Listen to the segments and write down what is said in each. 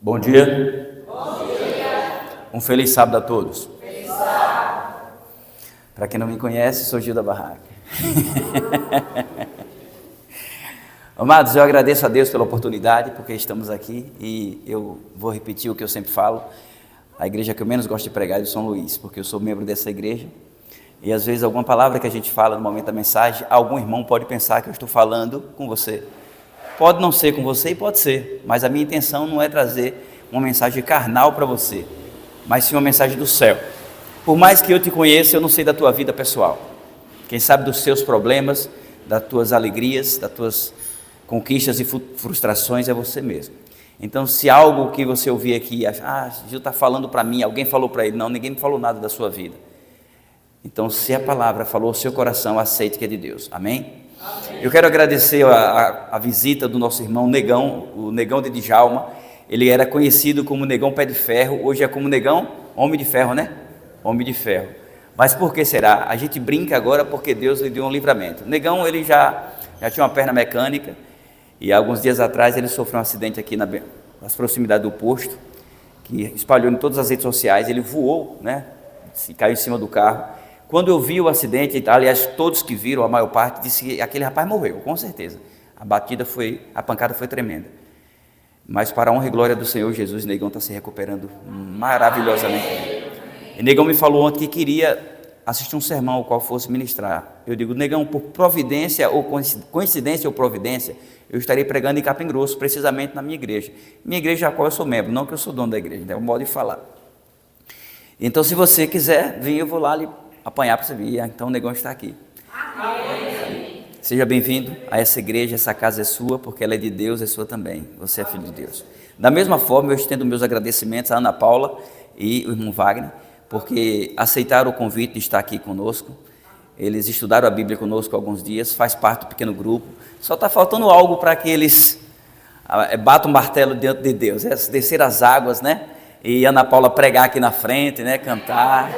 Bom dia. Bom dia. Um feliz sábado a todos. Feliz sábado. Para quem não me conhece, sou Gil da Barraca. Amados, eu agradeço a Deus pela oportunidade, porque estamos aqui e eu vou repetir o que eu sempre falo. A igreja que eu menos gosto de pregar é de São Luís, porque eu sou membro dessa igreja. E às vezes alguma palavra que a gente fala no momento da mensagem, algum irmão pode pensar que eu estou falando com você. Pode não ser com você e pode ser, mas a minha intenção não é trazer uma mensagem carnal para você, mas sim uma mensagem do céu. Por mais que eu te conheça, eu não sei da tua vida pessoal. Quem sabe dos seus problemas, das tuas alegrias, das tuas conquistas e frustrações é você mesmo. Então, se algo que você ouvir aqui, Gil está falando para mim, alguém falou para ele, não, ninguém me falou nada da sua vida. Então, se a palavra falou ao seu coração, aceite que é de Deus. Amém? Eu quero agradecer a visita do nosso irmão Negão, o Negão de Djalma. Ele era conhecido como Negão Pé de Ferro, hoje é como Negão Homem de Ferro, né? Homem de Ferro. Mas por que será? A gente brinca agora porque Deus lhe deu um livramento. Negão, ele já tinha uma perna mecânica e alguns dias atrás ele sofreu um acidente aqui nas proximidades do posto, que espalhou em todas as redes sociais. Ele voou, né? Caiu em cima do carro. Quando eu vi o acidente, aliás, todos que viram, a maior parte, disse que aquele rapaz morreu, com certeza. A pancada foi tremenda. Mas para a honra e glória do Senhor Jesus, Negão está se recuperando maravilhosamente. E Negão me falou ontem que queria assistir um sermão ao qual fosse ministrar. Eu digo, Negão, por providência ou coincidência ou providência, eu estarei pregando em Capim Grosso, precisamente na minha igreja. Minha igreja a qual eu sou membro, não que eu sou dono da igreja, é um modo de falar. Então, se você quiser vir, eu vou lá lhe apanhar para você vir. Então o Negão está aqui. Amém. Seja bem-vindo a essa igreja. Essa casa é sua, porque ela é de Deus, é sua também. Você é filho de Deus. Da mesma forma, eu estendo meus agradecimentos à Ana Paula e o irmão Wagner, porque aceitaram o convite de estar aqui conosco. Eles estudaram a Bíblia conosco há alguns dias, faz parte do pequeno grupo. Só está faltando algo para que eles batam o martelo diante de Deus, descer as águas, né? E Ana Paula pregar aqui na frente, né? Cantar.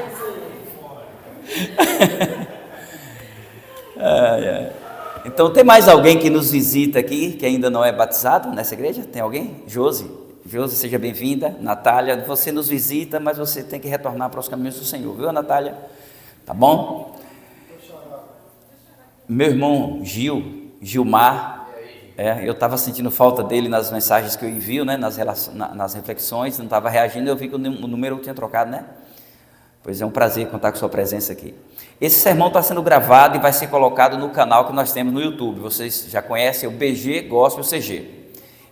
Então tem mais alguém que nos visita aqui que ainda não é batizado nessa igreja? Tem alguém? Josi, seja bem-vinda. Natália, você nos visita, mas você tem que retornar para os caminhos do Senhor, viu, Natália? Tá bom? Meu irmão Gilmar, eu estava sentindo falta dele nas mensagens que eu envio, né, nas reflexões, não estava reagindo, eu vi que o número eu tinha trocado, né? Pois é um prazer contar com sua presença aqui. Esse sermão está sendo gravado e vai ser colocado no canal que nós temos no YouTube. Vocês já conhecem, é o BG Gospel CG.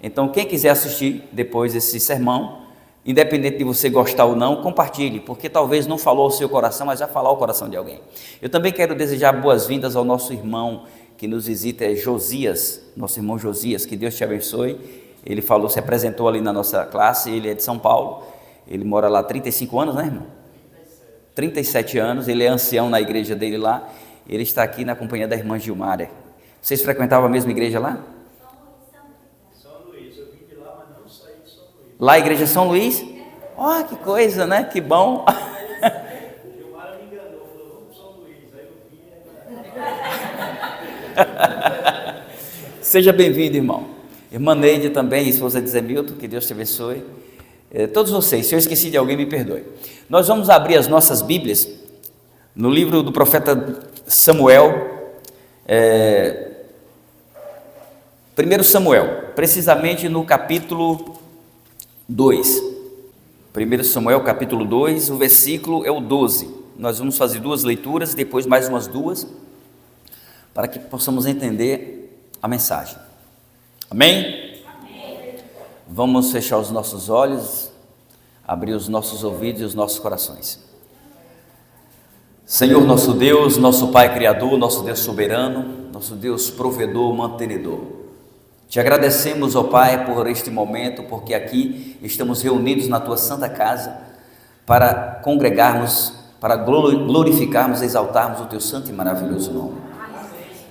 Então, quem quiser assistir depois desse sermão, independente de você gostar ou não, compartilhe, porque talvez não falou ao seu coração, mas já falou ao coração de alguém. Eu também quero desejar boas-vindas ao nosso irmão que nos visita, é Josias, nosso irmão Josias, que Deus te abençoe. Ele se apresentou ali na nossa classe, ele é de São Paulo, ele mora lá há 35 anos, né, irmão? 37 anos, ele é ancião na igreja dele lá, ele está aqui na companhia da irmã Gilmária. Vocês frequentavam a mesma igreja lá? São Luís, eu vim de lá, mas não saí de São Luís. Lá a igreja São Luís? Ó, que coisa, né? Que bom. Gilmária me enganou, falou, vamos para São Luís, aí eu vim. Seja bem-vindo, irmão. Irmã Neide também, esposa de Zé Milton, que Deus te abençoe. Todos vocês, se eu esqueci de alguém, me perdoe. Nós vamos abrir as nossas Bíblias no livro do profeta Samuel, 1 Samuel, precisamente no capítulo 2. 1 Samuel, capítulo 2, o versículo é o 12. Nós vamos fazer duas leituras, depois mais umas duas, para que possamos entender a mensagem. Amém? Vamos fechar os nossos olhos, abrir os nossos ouvidos e os nossos corações. Senhor, nosso Deus, nosso Pai Criador, nosso Deus soberano, nosso Deus provedor, mantenedor. Te agradecemos, ó Pai, por este momento, porque aqui estamos reunidos na Tua Santa Casa para congregarmos, para glorificarmos, exaltarmos o Teu santo e maravilhoso nome.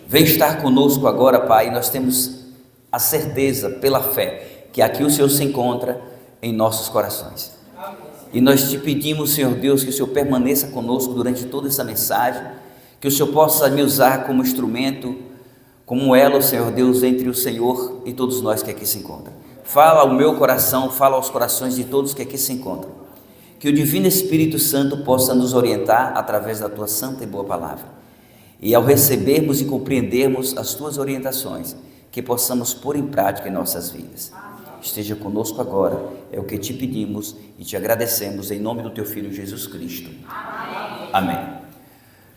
Vem estar conosco agora, Pai, nós temos a certeza, pela fé, que aqui o Senhor se encontra em nossos corações. E nós te pedimos, Senhor Deus, que o Senhor permaneça conosco durante toda essa mensagem, que o Senhor possa me usar como instrumento, como um elo, Senhor Deus, entre o Senhor e todos nós que aqui se encontram. fala ao meu coração, fala aos corações de todos que aqui se encontram. Que o Divino Espírito Santo possa nos orientar através da Tua santa e boa palavra. E ao recebermos e compreendermos as Tuas orientações, que possamos pôr em prática em nossas vidas. Esteja conosco agora, é o que te pedimos e te agradecemos em nome do Teu Filho Jesus Cristo. Amém.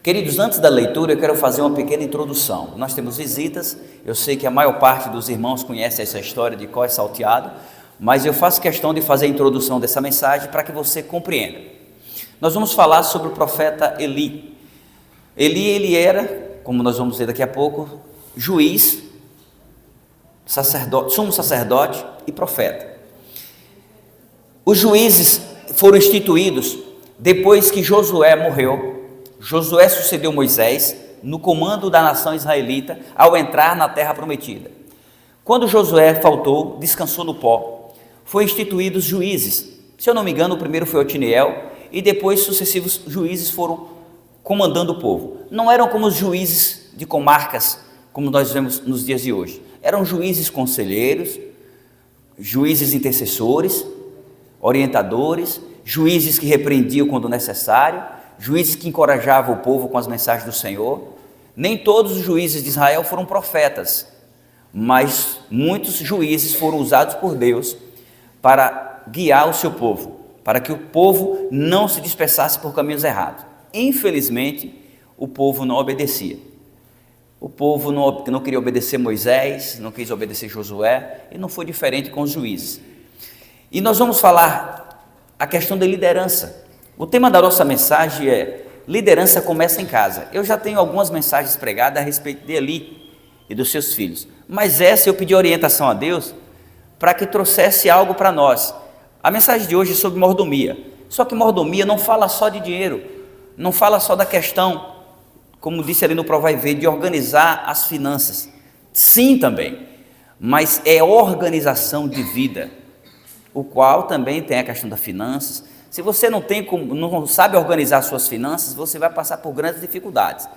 Queridos, antes da leitura eu quero fazer uma pequena introdução. Nós temos visitas, eu sei que a maior parte dos irmãos conhece essa história de cós salteado, mas eu faço questão de fazer a introdução dessa mensagem para que você compreenda. Nós vamos falar sobre o profeta Eli. Eli, ele era, como nós vamos ver daqui a pouco, juiz, sacerdote, sumo sacerdote e profeta. Os juízes foram instituídos depois que Josué morreu. Josué sucedeu Moisés no comando da nação israelita ao entrar na terra prometida. Quando Josué faltou, descansou no pó, foram instituídos juízes. Se eu não me engano, o primeiro foi Otiniel e depois sucessivos juízes foram comandando o povo. Não eram como os juízes de comarcas, como nós vemos nos dias de hoje. Eram juízes conselheiros, juízes intercessores, orientadores, juízes que repreendiam quando necessário, juízes que encorajavam o povo com as mensagens do Senhor. Nem todos os juízes de Israel foram profetas, mas muitos juízes foram usados por Deus para guiar o seu povo, para que o povo não se dispersasse por caminhos errados. Infelizmente, o povo não obedecia. O povo não queria obedecer Moisés, não quis obedecer Josué, e não foi diferente com os juízes. E nós vamos falar a questão da liderança. O tema da nossa mensagem é: liderança começa em casa. Eu já tenho algumas mensagens pregadas a respeito de Eli e dos seus filhos, mas essa eu pedi orientação a Deus para que trouxesse algo para nós. A mensagem de hoje é sobre mordomia, só que mordomia não fala só de dinheiro, não fala só da questão, como disse ali no Pro Vai Ver, de organizar as finanças. Sim, também, mas é organização de vida, o qual também tem a questão das finanças. Se você não sabe organizar suas finanças, você vai passar por grandes dificuldades.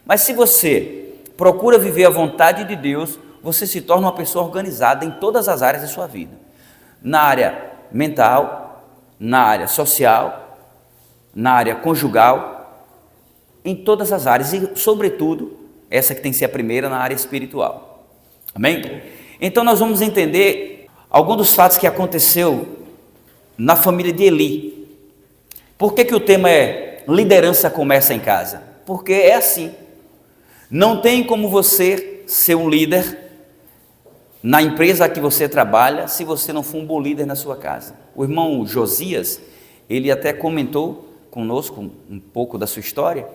Mas se você procura viver a vontade de Deus, você se torna uma pessoa organizada em todas as áreas da sua vida. Na área mental, na área social, na área conjugal, em todas as áreas e, sobretudo, essa que tem que ser a primeira, na área espiritual. Amém? Então nós vamos entender alguns dos fatos que aconteceu na família de Eli. Por que o tema é liderança começa em casa? Porque é assim. Não tem como você ser um líder na empresa que você trabalha se você não for um bom líder na sua casa. O irmão Josias, ele até comentou conosco um pouco da sua história,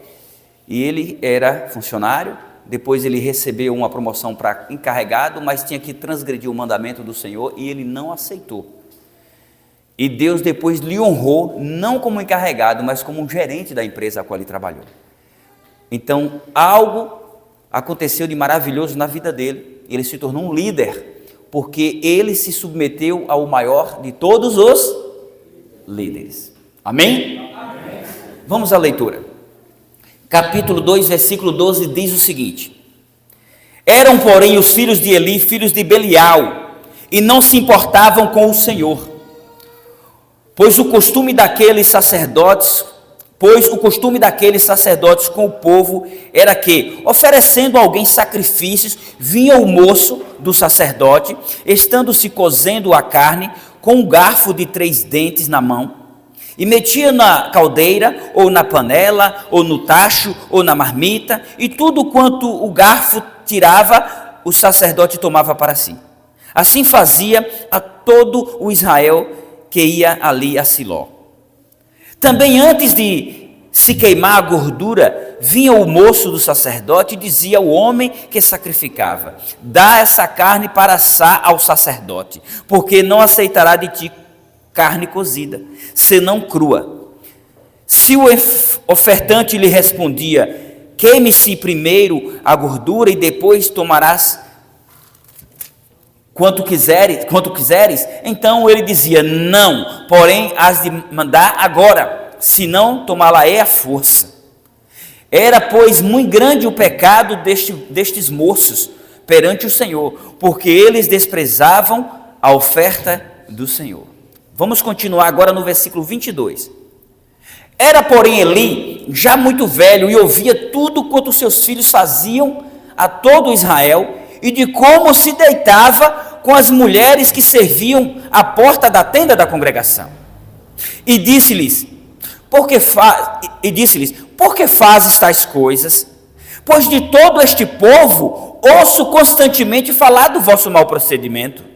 e ele era funcionário, depois ele recebeu uma promoção para encarregado, mas tinha que transgredir o mandamento do Senhor e ele não aceitou. E Deus depois lhe honrou, não como encarregado, mas como um gerente da empresa a qual ele trabalhou. Então, algo aconteceu de maravilhoso na vida dele. Ele se tornou um líder, porque ele se submeteu ao maior de todos os líderes. Amém? Amém. Vamos à leitura. Capítulo 2, versículo 12, diz o seguinte: Eram, porém, os filhos de Eli, filhos de Belial, e não se importavam com o Senhor. Pois o costume daqueles sacerdotes com o povo era que, oferecendo a alguém sacrifícios, vinha o moço do sacerdote, estando-se cozendo a carne, com um garfo de 3 dentes na mão, e metia na caldeira, ou na panela, ou no tacho, ou na marmita, e tudo quanto o garfo tirava, o sacerdote tomava para si. Assim fazia a todo o Israel que ia ali a Siló. Também antes de se queimar a gordura, vinha o moço do sacerdote e dizia ao homem que sacrificava: dá essa carne para assar ao sacerdote, porque não aceitará de ti carne cozida, senão crua. Se o ofertante lhe respondia: queime-se primeiro a gordura e depois tomarás quanto quiseres, então ele dizia: não, porém has de mandar agora, senão tomá-la-ei à força. Era, pois, muito grande o pecado destes moços perante o Senhor, porque eles desprezavam a oferta do Senhor. Vamos continuar agora no versículo 22. Era, porém, Eli já muito velho e ouvia tudo quanto seus filhos faziam a todo Israel e de como se deitava com as mulheres que serviam à porta da tenda da congregação. E disse-lhes, por que fazes tais coisas? Pois de todo este povo ouço constantemente falar do vosso mau procedimento.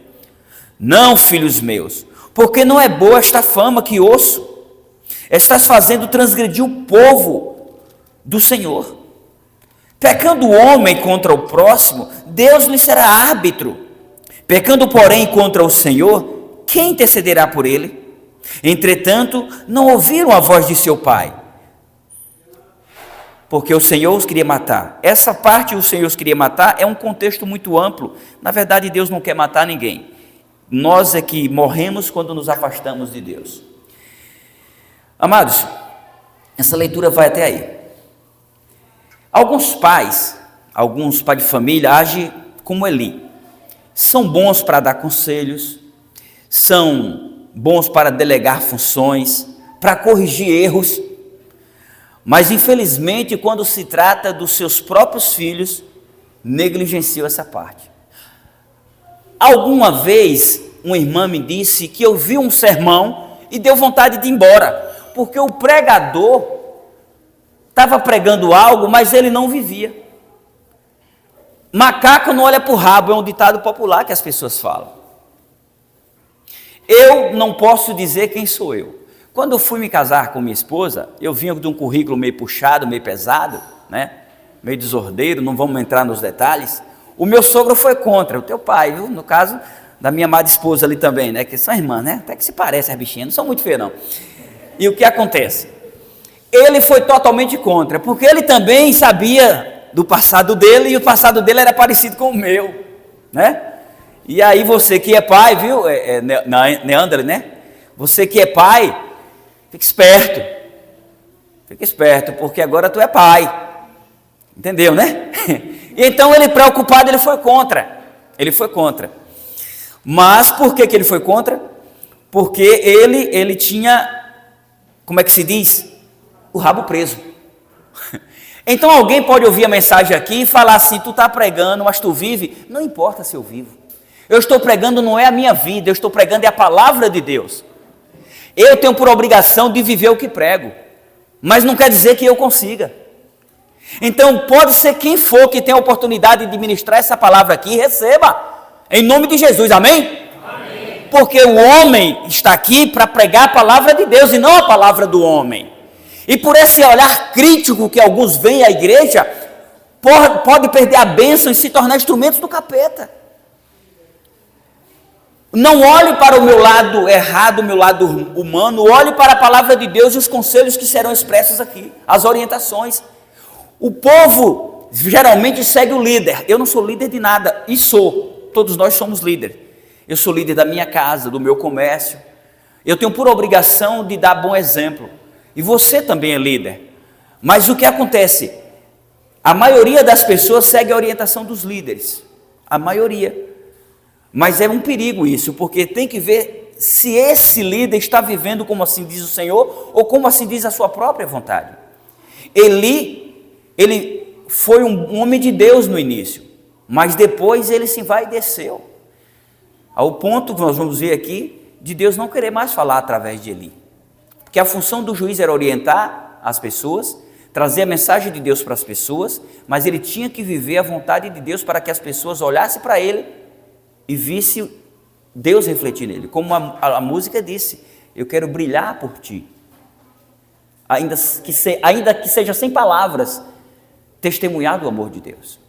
Não, filhos meus, porque não é boa esta fama que ouço. Estás fazendo transgredir o povo do Senhor. Pecando o homem contra o próximo, Deus lhe será árbitro. Pecando, porém, contra o Senhor, quem intercederá por ele? Entretanto, não ouviram a voz de seu pai, porque o Senhor os queria matar. Essa parte, o Senhor os queria matar, é um contexto muito amplo. Na verdade, Deus não quer matar ninguém. Nós é que morremos quando nos afastamos de Deus. Amados, essa leitura vai até aí. Alguns pais de família agem como Eli. São bons para dar conselhos, são bons para delegar funções, para corrigir erros, mas infelizmente quando se trata dos seus próprios filhos, negligenciam essa parte. Alguma vez uma irmã me disse que ouviu um sermão e deu vontade de ir embora, porque o pregador estava pregando algo, mas ele não vivia. Macaco não olha para o rabo, é um ditado popular que as pessoas falam. Eu não posso dizer quem sou eu. Quando eu fui me casar com minha esposa, eu vinha de um currículo meio puxado, meio pesado, né? Meio desordeiro, não vamos entrar nos detalhes. O meu sogro foi contra, o teu pai, viu? No caso da minha amada esposa ali também, né? Que são irmãs, né? Até que se parecem as bichinhas, não são muito feias não. E o que acontece? Ele foi totalmente contra, porque ele também sabia do passado dele, e o passado dele era parecido com o meu, né? E aí você que é pai, viu, Neandre, né? Você que é pai, fica esperto, porque agora tu é pai, entendeu, né? E então ele preocupado, ele foi contra, mas por que ele foi contra? Porque ele tinha, como é que se diz? O rabo preso. Então alguém pode ouvir a mensagem aqui e falar assim, tu está pregando, mas tu vive? Não importa se eu vivo. Eu estou pregando não é a minha vida, eu estou pregando é a palavra de Deus. Eu tenho por obrigação de viver o que prego, mas não quer dizer que eu consiga. Então pode ser quem for que tenha a oportunidade de ministrar essa palavra aqui, receba, em nome de Jesus, amém? Amém. Porque o homem está aqui para pregar a palavra de Deus e não a palavra do homem. E por esse olhar crítico que alguns veem à igreja, pode perder a bênção e se tornar instrumentos do capeta. Não olhe para o meu lado errado, o meu lado humano, olhe para a palavra de Deus e os conselhos que serão expressos aqui, as orientações. O povo geralmente segue o líder. Eu não sou líder de nada, e todos nós somos líderes. Eu sou líder da minha casa, do meu comércio. Eu tenho por obrigação de dar bom exemplo. E você também é líder. Mas o que acontece? A maioria das pessoas segue a orientação dos líderes. A maioria. Mas é um perigo isso, porque tem que ver se esse líder está vivendo como assim diz o Senhor, ou como assim diz a sua própria vontade. Ele foi um homem de Deus no início, mas depois ele se vai e desceu. Ao ponto que nós vamos ver aqui, de Deus não querer mais falar através de Eli. Porque a função do juiz era orientar as pessoas, trazer a mensagem de Deus para as pessoas, mas ele tinha que viver a vontade de Deus para que as pessoas olhassem para ele e visse Deus refletir nele. Como a música disse, eu quero brilhar por ti. Ainda que seja sem palavras, testemunhar do amor de Deus.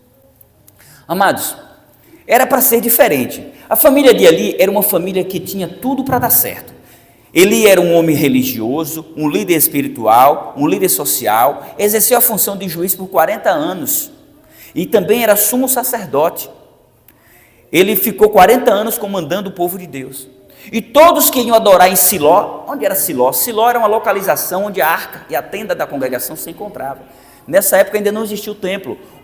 Amados, era para ser diferente. A família de Eli era uma família que tinha tudo para dar certo. Eli era um homem religioso, um líder espiritual, um líder social, exerceu a função de juiz por 40 anos e também era sumo sacerdote. Ele ficou 40 anos comandando o povo de Deus. E todos que iam adorar em Siló, onde era Siló? Siló era uma localização onde a arca e a tenda da congregação se encontravam. Nessa época ainda não existia o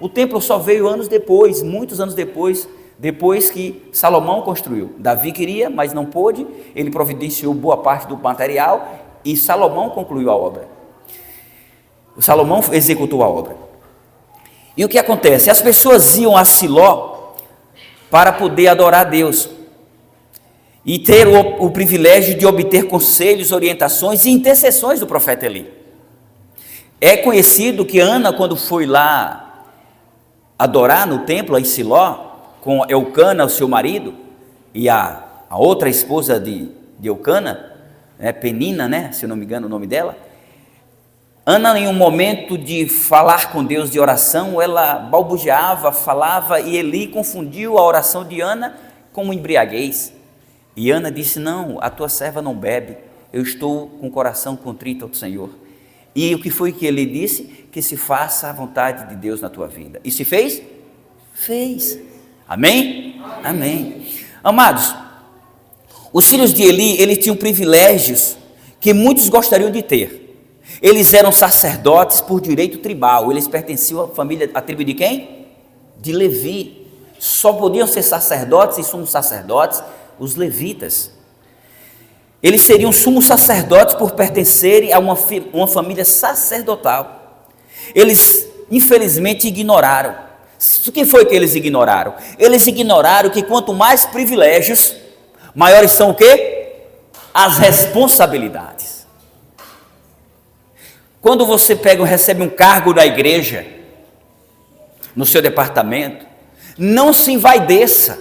templo só veio anos depois, muitos anos depois depois que Salomão construiu. Davi queria, mas não pôde, ele providenciou boa parte do material e Salomão concluiu a obra. O Salomão executou a obra. E o que acontece? As pessoas iam a Siló para poder adorar a Deus e ter o privilégio de obter conselhos, orientações e intercessões do profeta Eli. É conhecido que Ana, quando foi lá adorar no templo em Siló, com Eucana, o seu marido, e a outra esposa de Eucana, Penina, se eu não me engano o nome dela, Ana, em um momento de falar com Deus, de oração, ela balbuciava, falava, e Eli confundiu a oração de Ana com uma embriaguez. E Ana disse: não, a tua serva não bebe, eu estou com o coração contrito ao Senhor. E o que foi que ele disse? Que se faça a vontade de Deus na tua vida. E se fez? Fez. Amém? Amém. Amados, os filhos de Eli, eles tinham privilégios que muitos gostariam de ter. Eles eram sacerdotes por direito tribal, eles pertenciam à família, à tribo de quem? De Levi. Só podiam ser sacerdotes e sumos sacerdotes os levitas. Eles seriam sumos sacerdotes por pertencerem a uma família sacerdotal. Eles, infelizmente, ignoraram. O que foi que eles ignoraram? Eles ignoraram que quanto mais privilégios, maiores são o quê? As responsabilidades. Quando você recebe um cargo da igreja, no seu departamento, não se envaideça.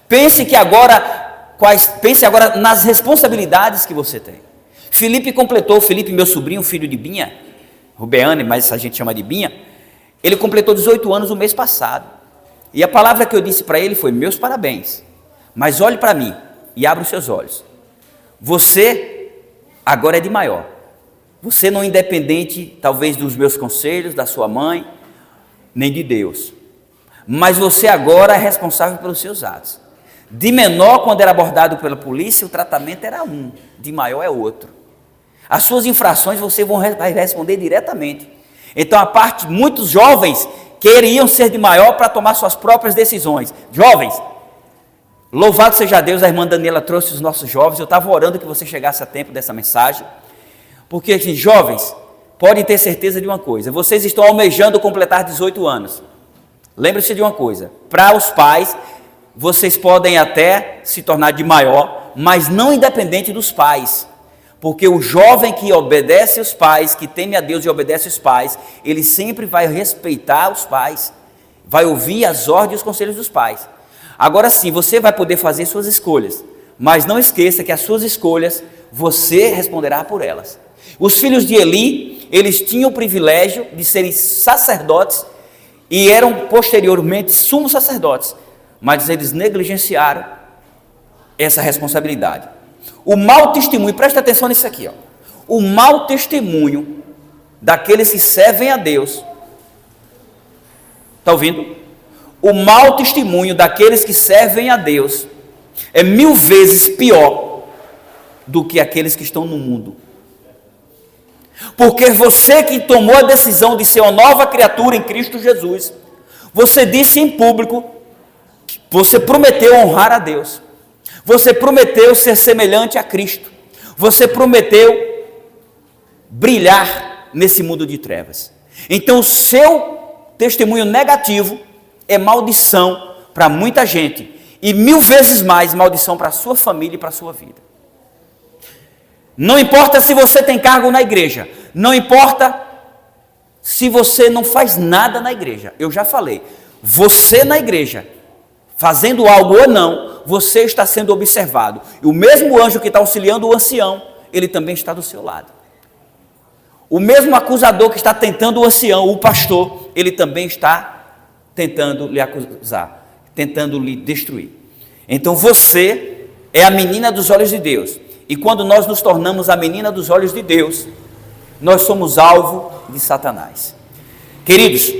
Pense agora nas responsabilidades que você tem. Felipe, meu sobrinho, filho de Binha, Rubeane, mas a gente chama de Binha, ele completou 18 anos no mês passado. E a palavra que eu disse para ele foi: meus parabéns, mas olhe para mim e abra os seus olhos. Você agora é de maior. Você não é independente, talvez, dos meus conselhos, da sua mãe, nem de Deus. Mas você agora é responsável pelos seus atos. De menor, quando era abordado pela polícia, o tratamento era um, de maior é outro. As suas infrações você vai responder diretamente. Então, muitos jovens queriam ser de maior para tomar suas próprias decisões. Jovens, louvado seja Deus, a irmã Daniela trouxe os nossos jovens. Eu estava orando que você chegasse a tempo dessa mensagem. Porque, assim, jovens, podem ter certeza de uma coisa: vocês estão almejando completar 18 anos. Lembre-se de uma coisa: para os pais, vocês podem até se tornar de maior, mas não independente dos pais. Porque o jovem que obedece os pais, que teme a Deus e obedece os pais, ele sempre vai respeitar os pais, vai ouvir as ordens e os conselhos dos pais. Agora sim, você vai poder fazer suas escolhas, mas não esqueça que as suas escolhas, você responderá por elas. Os filhos de Eli, eles tinham o privilégio de serem sacerdotes e eram posteriormente sumos sacerdotes, mas eles negligenciaram essa responsabilidade. O mau testemunho, presta atenção nisso aqui, o mau testemunho daqueles que servem a Deus, está ouvindo? O mau testemunho daqueles que servem a Deus é 1000 vezes pior do que aqueles que estão no mundo. Porque você que tomou a decisão de ser uma nova criatura em Cristo Jesus, você disse em público, você prometeu honrar a Deus, você prometeu ser semelhante a Cristo, você prometeu brilhar nesse mundo de trevas. Então o seu testemunho negativo é maldição para muita gente, e 1000 vezes mais maldição para a sua família e para a sua vida. Não importa se você tem cargo na igreja, não importa se você não faz nada na igreja. Eu já falei, você na igreja, fazendo algo ou não, você está sendo observado. E o mesmo anjo que está auxiliando o ancião, ele também está do seu lado. O mesmo acusador que está tentando o ancião, o pastor, ele também está tentando lhe acusar, tentando lhe destruir. Então você é a menina dos olhos de Deus. E quando nós nos tornamos a menina dos olhos de Deus, nós somos alvo de Satanás. Queridos,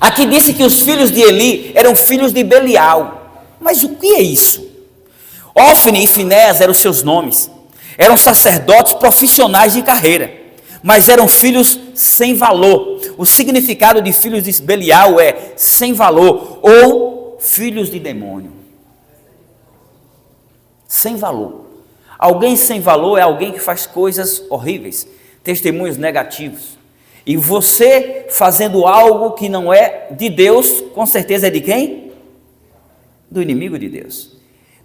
aqui disse que os filhos de Eli eram filhos de Belial. Mas o que é isso? Ofne e Finéas eram seus nomes. Eram sacerdotes profissionais de carreira, mas eram filhos sem valor. O significado de filhos de Belial é sem valor ou filhos de demônio. Sem valor. Alguém sem valor é alguém que faz coisas horríveis, testemunhos negativos. E você fazendo algo que não é de Deus, com certeza é de quem? Do inimigo de Deus.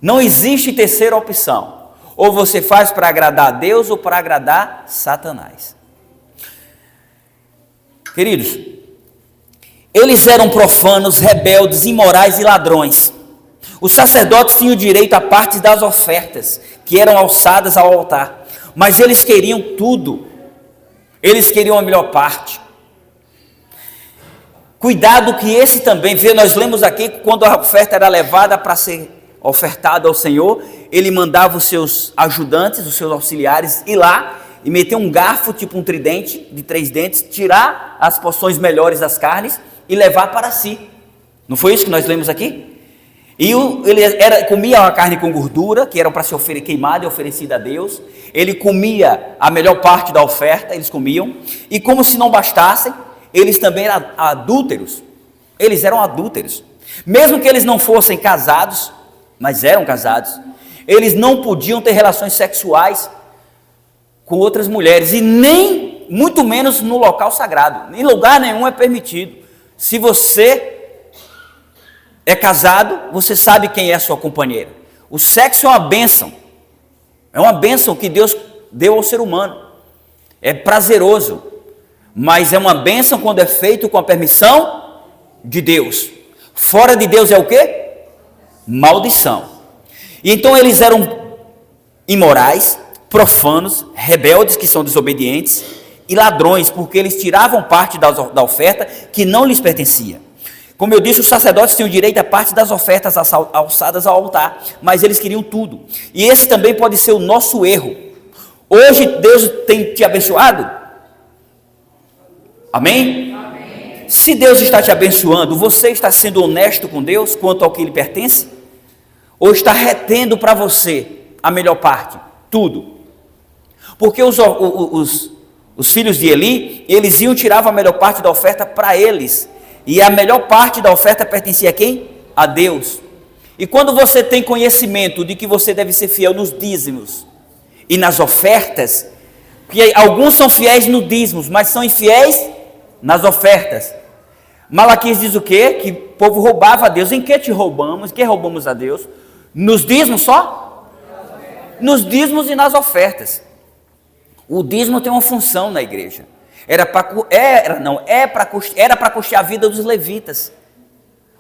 Não existe terceira opção. Ou você faz para agradar a Deus ou para agradar Satanás. Queridos, eles eram profanos, rebeldes, imorais e ladrões. Os sacerdotes tinham direito a parte das ofertas que eram alçadas ao altar, mas eles queriam tudo. Eles queriam a melhor parte. Cuidado que esse também, nós lemos aqui que quando a oferta era levada para ser ofertada ao Senhor, ele mandava os seus ajudantes, os seus auxiliares ir lá e meter um garfo, tipo um tridente de 3 dentes, tirar as porções melhores das carnes e levar para si. Não foi isso que nós lemos aqui? E ele comia a carne com gordura, que era para ser queimada e oferecida a Deus. Ele comia a melhor parte da oferta, eles comiam. E como se não bastassem, eles também eram adúlteros. Eles eram adúlteros. Mesmo que eles não fossem casados, mas eram casados, eles não podiam ter relações sexuais com outras mulheres. E nem, muito menos no local sagrado. Em lugar nenhum é permitido. Se você é casado, você sabe quem é a sua companheira. O sexo é uma bênção. É uma bênção que Deus deu ao ser humano. É prazeroso. Mas é uma bênção quando é feito com a permissão de Deus. Fora de Deus é o quê? Maldição. E então eles eram imorais, profanos, rebeldes, que são desobedientes, e ladrões, porque eles tiravam parte da oferta que não lhes pertencia. Como eu disse, os sacerdotes tinham direito a parte das ofertas alçadas ao altar, mas eles queriam tudo. E esse também pode ser o nosso erro. Hoje Deus tem te abençoado? Amém? Amém. Se Deus está te abençoando, você está sendo honesto com Deus quanto ao que lhe pertence? Ou está retendo para você a melhor parte? Tudo. Porque os filhos de Eli, eles iam tirar a melhor parte da oferta para eles. E a melhor parte da oferta pertencia a quem? A Deus. E quando você tem conhecimento de que você deve ser fiel nos dízimos e nas ofertas, que alguns são fiéis nos dízimos, mas são infiéis nas ofertas. Malaquias diz o quê? Que o povo roubava a Deus. Em que te roubamos? Em que roubamos a Deus? Nos dízimos só? Nos dízimos e nas ofertas. O dízimo tem uma função na igreja. Era para custear a vida dos levitas.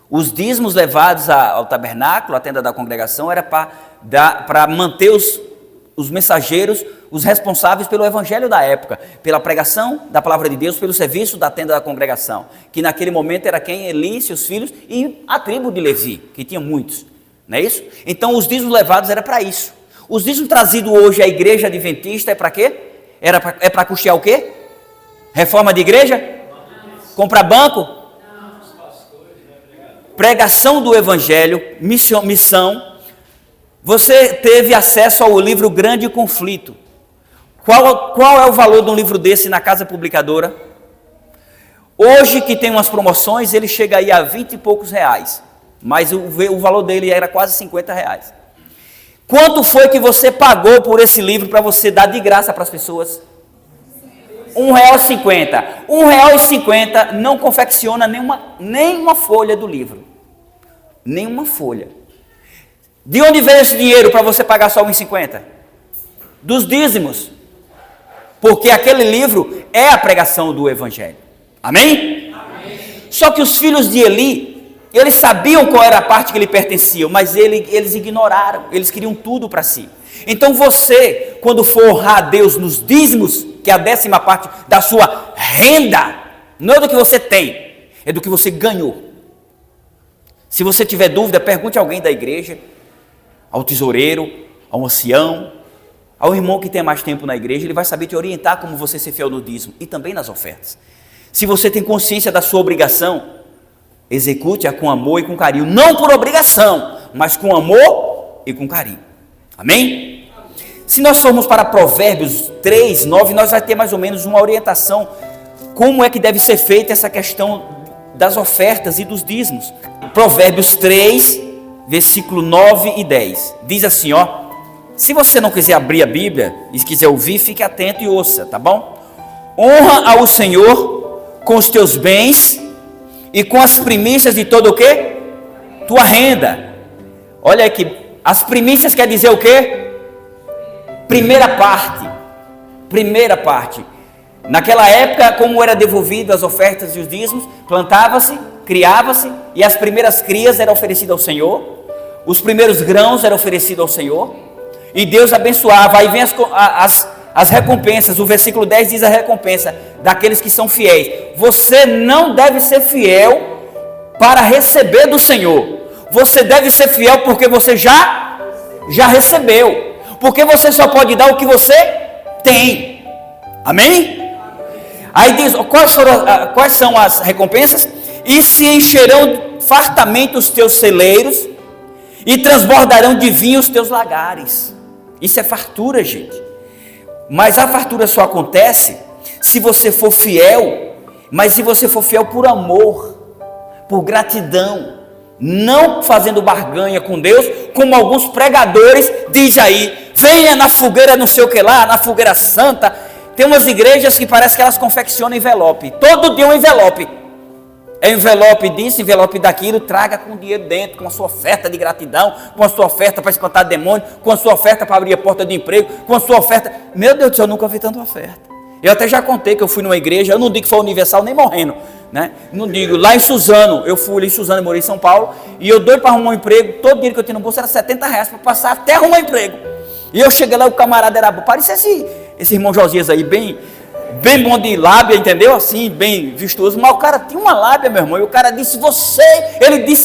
Os dízimos levados ao tabernáculo, à tenda da congregação, era para manter os mensageiros, os responsáveis pelo evangelho da época, pela pregação da palavra de Deus, pelo serviço da tenda da congregação, que naquele momento era quem? Eli, seus filhos e a tribo de Levi, que tinha muitos, não é isso? Então os dízimos levados era para isso. Os dízimos trazidos hoje à igreja adventista é para quê? É para custear o quê? Reforma de igreja? Comprar banco? Pregação do evangelho, missão. Você teve acesso ao livro Grande Conflito. Qual é o valor de um livro desse na casa publicadora? Hoje que tem umas promoções, ele chega aí a 20 e poucos reais. Mas o valor dele era quase 50 reais. Quanto foi que você pagou por esse livro para você dar de graça para as pessoas? R$1,50. R$1,50 não confecciona nenhuma folha do livro. Nenhuma folha. De onde veio esse dinheiro para você pagar só R$1,50? Dos dízimos. Porque aquele livro é a pregação do evangelho. Amém? Amém. Só que os filhos de Eli, eles sabiam qual era a parte que lhe pertencia, mas eles ignoraram. Eles queriam tudo para si. Então você, quando for honrar a Deus nos dízimos, que é a 10ª parte da sua renda, não é do que você tem, é do que você ganhou. Se você tiver dúvida, pergunte a alguém da igreja, ao tesoureiro, ao ancião, ao irmão que tem mais tempo na igreja, ele vai saber te orientar como você ser fiel no dízimo e também nas ofertas. Se você tem consciência da sua obrigação, execute-a com amor e com carinho, não por obrigação, mas com amor e com carinho. Amém? Se nós formos para Provérbios 3, 9, nós vamos ter mais ou menos uma orientação como é que deve ser feita essa questão das ofertas e dos dízimos. Provérbios 3, versículo 9 e 10. Diz assim, ó. Se você não quiser abrir a Bíblia e quiser ouvir, fique atento e ouça, tá bom? Honra ao Senhor com os teus bens e com as primícias de todo o quê? Tua renda. Olha aqui, as primícias quer dizer o quê? Primeira parte. Primeira parte. Naquela época, como era devolvido as ofertas e os dízimos, plantava-se, criava-se, e as primeiras crias eram oferecidas ao Senhor, os primeiros grãos eram oferecidos ao Senhor, e Deus abençoava. Aí vem as recompensas. O versículo 10 diz a recompensa daqueles que são fiéis. Você não deve ser fiel para receber do Senhor. Você deve ser fiel porque você já recebeu. Porque você só pode dar o que você tem. Amém? Aí diz, quais são as recompensas? E se encherão fartamente os teus celeiros, e transbordarão de vinho os teus lagares. Isso é fartura, gente. Mas a fartura só acontece se você for fiel, mas se você for fiel por amor, por gratidão, não fazendo barganha com Deus, como alguns pregadores dizem aí, venha na fogueira não sei o que lá, na fogueira santa. Tem umas igrejas que parece que elas confeccionam envelope, todo dia um envelope. É envelope disso, envelope daquilo, traga com dinheiro dentro, com a sua oferta de gratidão, com a sua oferta para espantar demônio, com a sua oferta para abrir a porta de emprego, com a sua oferta. Meu Deus do céu, eu nunca vi tanta oferta. Eu até já contei que eu fui numa igreja, eu não digo que foi universal nem morrendo, né? Não digo, lá em Suzano, eu fui lá em Suzano, eu morei em São Paulo, e eu doido para arrumar um emprego, todo o dinheiro que eu tinha no bolso era R$70 para passar até arrumar um emprego. E eu cheguei lá, o camarada era bom, parecia esse irmão Josias aí, bem bom de lábia, entendeu? Assim, bem vistoso, mas o cara tinha uma lábia, meu irmão, e o cara disse,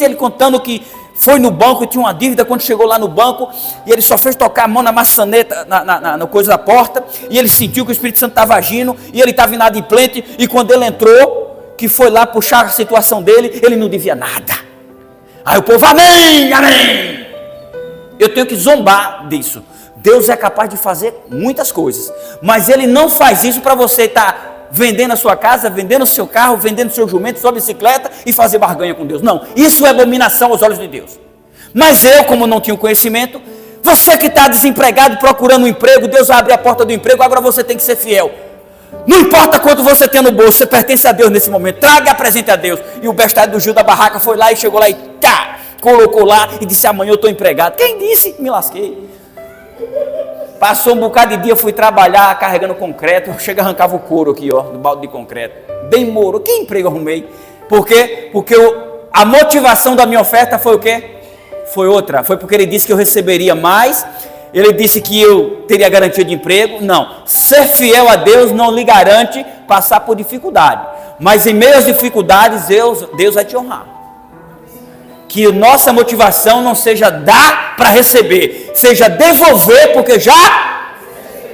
ele contando que foi no banco e tinha uma dívida, quando chegou lá no banco, e ele só fez tocar a mão na maçaneta, na coisa da porta, e ele sentiu que o Espírito Santo estava agindo, e ele estava inadimplente, e quando ele entrou, que foi lá puxar a situação dele, ele não devia nada. Aí o povo, amém, amém. Eu tenho que zombar disso. Deus é capaz de fazer muitas coisas, mas Ele não faz isso para você estar vendendo a sua casa, vendendo o seu carro, vendendo o seu jumento, sua bicicleta e fazer barganha com Deus. Não, isso é abominação aos olhos de Deus. Mas eu, como não tinha conhecimento, você que está desempregado, procurando um emprego, Deus vai abrir a porta do emprego, agora você tem que ser fiel. Não importa quanto você tem no bolso, você pertence a Deus nesse momento, traga e apresente a Deus. E o bestário do Gil da barraca foi lá e chegou lá e colocou lá e disse, amanhã eu estou empregado. Quem disse? Me lasquei. Passou um bocado de dia, fui trabalhar carregando concreto, chega arrancava o couro aqui, ó, do balde de concreto, bem moro. Que emprego arrumei? Por quê? Porque a motivação da minha oferta foi o quê? Foi outra, foi porque ele disse que eu receberia mais, ele disse que eu teria garantia de emprego. Não, ser fiel a Deus não lhe garante passar por dificuldade, mas em meio às dificuldades Deus vai te honrar. Que nossa motivação não seja dar para receber, seja devolver porque já.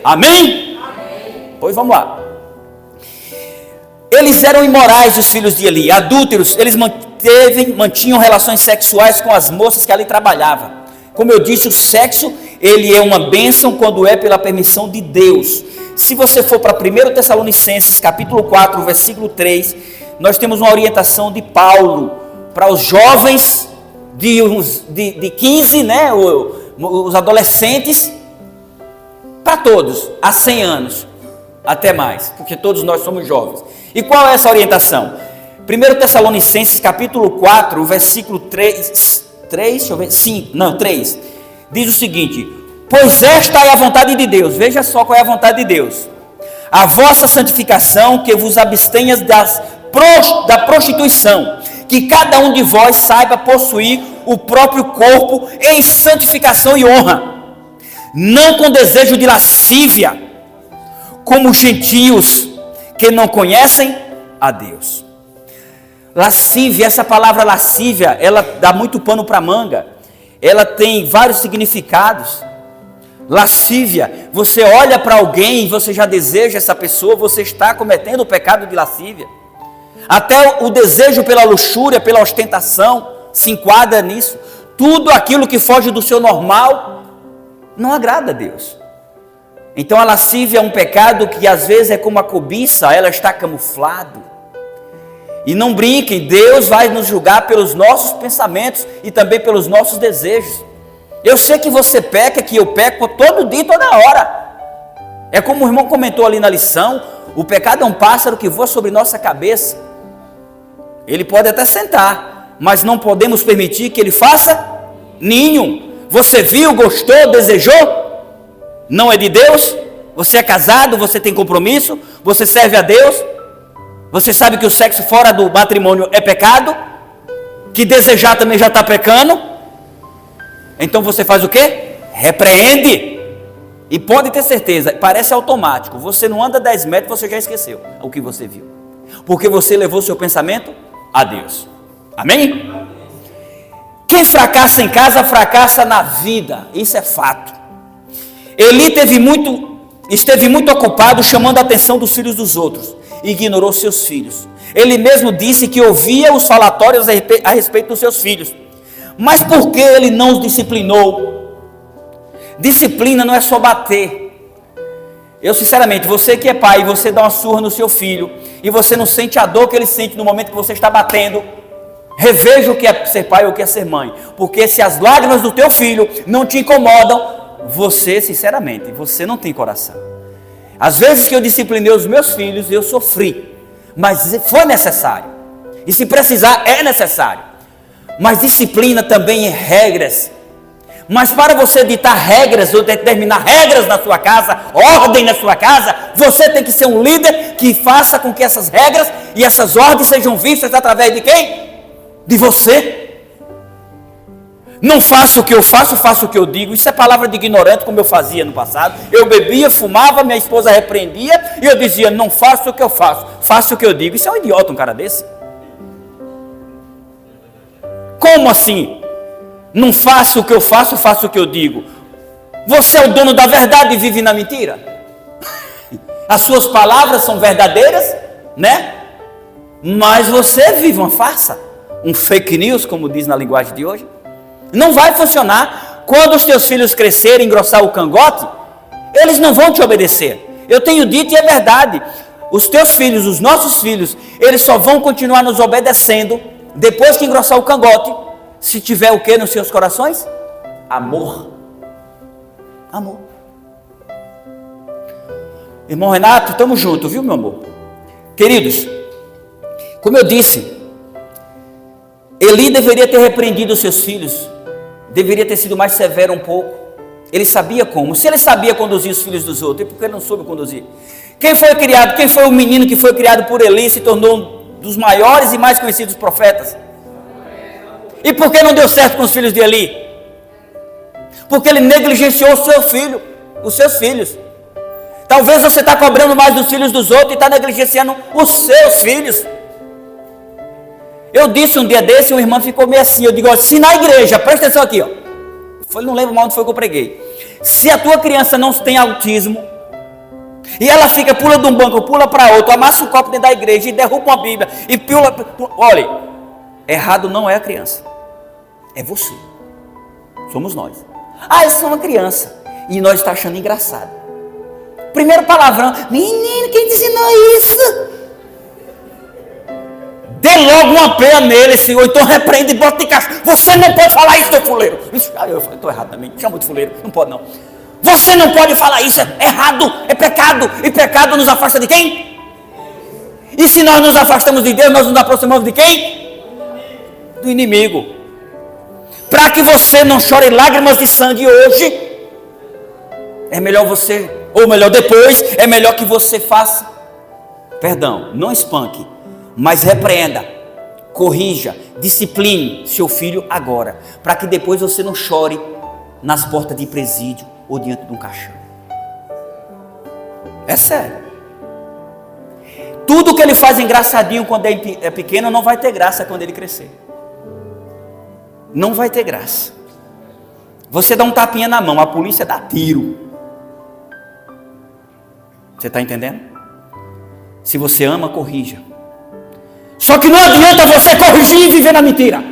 Amém? Amém? Pois vamos lá. Eles eram imorais, os filhos de Eli, adúlteros. Eles mantinham relações sexuais com as moças que ali trabalhavam. Como eu disse, o sexo, ele é uma bênção quando é pela permissão de Deus. Se você for para 1 Tessalonicenses, capítulo 4, versículo 3, nós temos uma orientação de Paulo para os jovens de 15, né, os adolescentes, para todos, há 100 anos, até mais, porque todos nós somos jovens. E qual é essa orientação? 1 Tessalonicenses, capítulo 4, versículo 3, deixa eu ver, 3, diz o seguinte, pois esta é a vontade de Deus, veja só qual é a vontade de Deus, a vossa santificação, que vos abstenhas da prostituição, que cada um de vós saiba possuir o próprio corpo em santificação e honra, não com desejo de lascívia, como os gentios que não conhecem a Deus. Lascívia, essa palavra lascívia, ela dá muito pano para manga, ela tem vários significados. Lascívia, você olha para alguém e você já deseja essa pessoa, você está cometendo o pecado de lascívia. Até o desejo pela luxúria, pela ostentação, se enquadra nisso. Tudo aquilo que foge do seu normal não agrada a Deus. Então a lascívia é um pecado que às vezes é como a cobiça, ela está camuflado. E não brinquem, Deus vai nos julgar pelos nossos pensamentos e também pelos nossos desejos. Eu sei que você peca, que eu peco todo dia e toda hora. É como o irmão comentou ali na lição, o pecado é um pássaro que voa sobre nossa cabeça. Ele pode até sentar, mas não podemos permitir que ele faça ninho. Você viu, gostou, desejou? Não é de Deus? Você é casado, você tem compromisso, você serve a Deus? Você sabe que o sexo fora do matrimônio é pecado? Que desejar também já está pecando? Então você faz o quê? Repreende. E pode ter certeza, parece automático. Você não anda 10 metros, você já esqueceu o que você viu. Porque você levou seu pensamento a Deus. Amém? Quem fracassa em casa, fracassa na vida. Isso é fato. Eli esteve muito ocupado chamando a atenção dos filhos dos outros. Ignorou seus filhos. Ele mesmo disse que ouvia os falatórios a respeito dos seus filhos. Mas por que ele não os disciplinou? Disciplina não é só bater. Eu sinceramente, você que é pai e você dá uma surra no seu filho e você não sente a dor que ele sente no momento que você está batendo, reveja o que é ser pai ou o que é ser mãe. Porque se as lágrimas do teu filho não te incomodam, você, sinceramente, você não tem coração. Às vezes que eu disciplinei os meus filhos, eu sofri, mas foi necessário. E se precisar, é necessário. Mas disciplina também é regras. Mas para você ditar regras ou determinar regras na sua casa, ordem na sua casa, você tem que ser um líder que faça com que essas regras e essas ordens sejam vistas através de quem? De você. Não faço o que eu faço, faço o que eu digo. Isso é palavra de ignorante, como eu fazia no passado. Eu bebia, fumava, minha esposa repreendia e eu dizia, não faço o que eu faço, faço o que eu digo. Isso é um idiota, um cara desse. Como assim? Não faço o que eu faço, faço o que eu digo. Você é o dono da verdade e vive na mentira. As suas palavras são verdadeiras, né? Mas você vive uma farsa, um fake news, como diz na linguagem de hoje. Não vai funcionar. Quando os seus filhos crescerem, engrossar o cangote, eles não vão te obedecer. Eu tenho dito e é verdade. Os teus filhos, os nossos filhos, eles só vão continuar nos obedecendo depois que engrossar o cangote, se tiver o que nos seus corações? Amor. Amor. Irmão Renato, estamos juntos, viu, meu amor? Queridos, como eu disse, Eli deveria ter repreendido os seus filhos, deveria ter sido mais severo um pouco. Ele sabia como. Se ele sabia conduzir os filhos dos outros, e por que ele não soube conduzir? Quem foi criado, quem foi o menino que foi criado por Eli e se tornou um dos maiores e mais conhecidos profetas? E por que não deu certo com os filhos de Eli? Porque ele negligenciou o seu filho, os seus filhos. Talvez você está cobrando mais dos filhos dos outros e está negligenciando os seus filhos. Eu disse um dia desse, um irmão ficou meio assim, eu digo, ó, se na igreja, presta atenção aqui, ó. Não lembro mal onde foi que eu preguei. Se a tua criança não tem autismo, e ela fica, pula de um banco, pula para outro, amassa um copo dentro da igreja e derruba uma Bíblia, e pula, olha, errado não é a criança, é você, somos nós. Ah, eu sou uma criança, e nós estamos achando engraçado. Primeiro palavrão, menino, quem te ensinou isso? Dê logo uma peia nele, Senhor, então repreende e bota de caixa. Você não pode falar isso, teu fuleiro. Eu estou errado também, chama de fuleiro, não pode não. Você não pode falar isso, é errado, é pecado. E pecado nos afasta de quem? E se nós nos afastamos de Deus, nós nos aproximamos de quem? Do inimigo. Para que você não chore lágrimas de sangue hoje, é melhor você, ou melhor depois, é melhor que você faça. Perdão, não espanque, mas repreenda, corrija, discipline seu filho agora, para que depois você não chore nas portas de presídio ou diante de um caixão. É sério. Tudo que ele faz engraçadinho quando é pequeno não vai ter graça quando ele crescer. Não vai ter graça. Você dá um tapinha na mão, a polícia dá tiro. Você está entendendo? Se você ama, corrija. Só que não adianta você corrigir e viver na mentira.